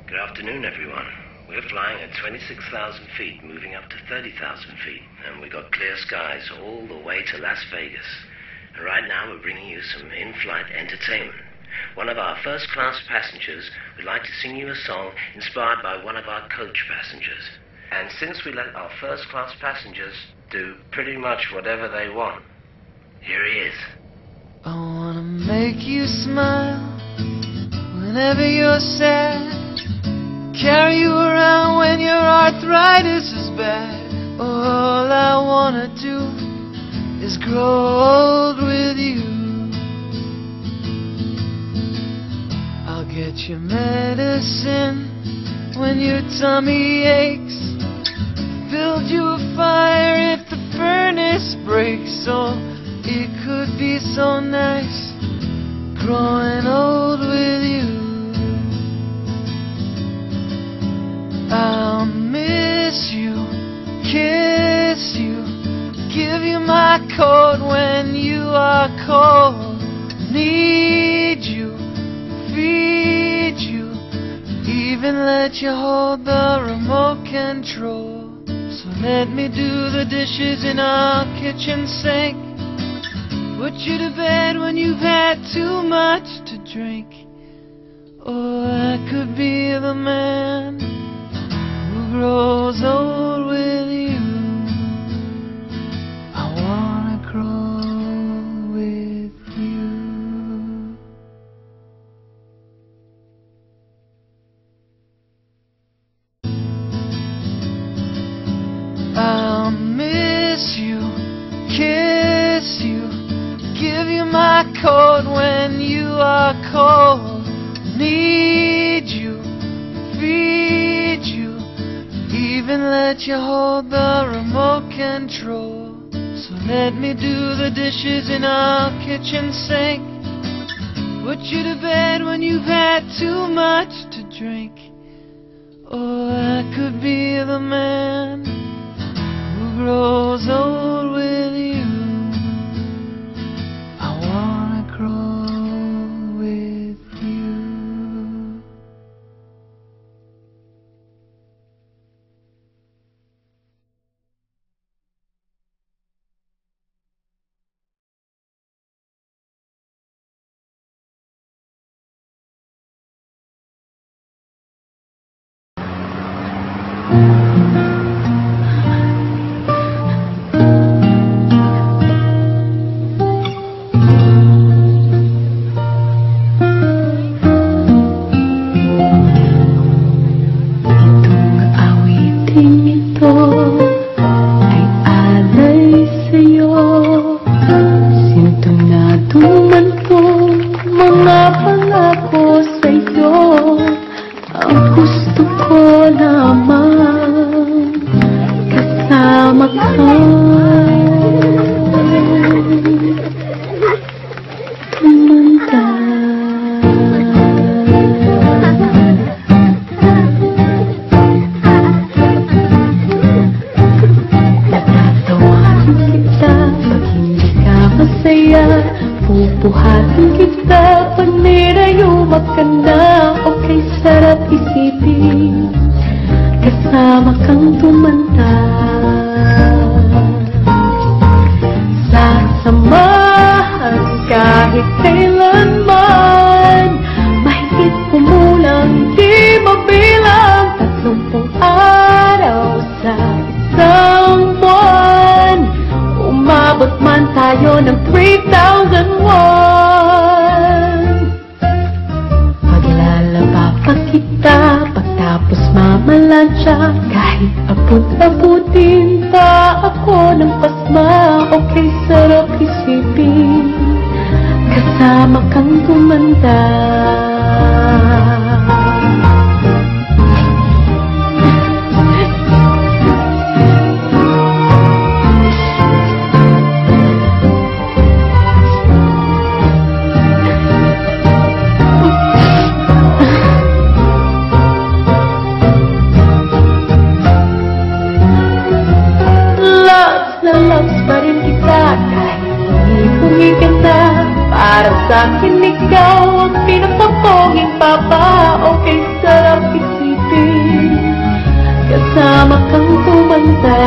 Good afternoon, everyone. We're flying at 26,000 feet, moving up to 30,000 feet, and we got clear skies all the way to Las Vegas. And right now we're bringing you some in-flight entertainment. One of our first-class passengers would like to sing you a song inspired by one of our coach passengers. And since we let our first-class passengers do pretty much whatever they want, here he is. I wanna make you smile whenever you're sad, carry you around when your arthritis is bad. All I wanna do is grow old with you. I'll get you medicine when your tummy aches, build you a fire if the furnace breaks. Oh, it could be so nice growing old with you. I'll miss you, kiss you, give you my coat when you are cold. Need you, feed you, even let you hold the remote control. So let me do the dishes in our kitchen sink, put you to bed when you've had too much to drink. Oh, I could be the man who grows old with you. I wanna grow with you. I'll miss you, kiss you, give you my coat when you are cold. Need you, feed you, even let you hold the remote control. So let me do the dishes in our kitchen sink, put you to bed when you've had too much to drink. Oh, I could be the man who grows old with you. I wanna grow with you. Pupuhatin kita pag nirayumak ka na. Okay, sarap isipin kasama kang tumanda. Sasamahan kahit kailanman, mahigit kumulang di mabilang 30 araw sa isang buwan. Umabot man tayo ng 3,001. Paglalaba pa kita pagtapos mamalansya, kahit abot-abutin pa ako ng pasma. Okay, sarap isipin kasama kang tumanda. Para sa akin ikaw ang pinakaponging papa. Okay, sarap isipin kasama kang tumanda.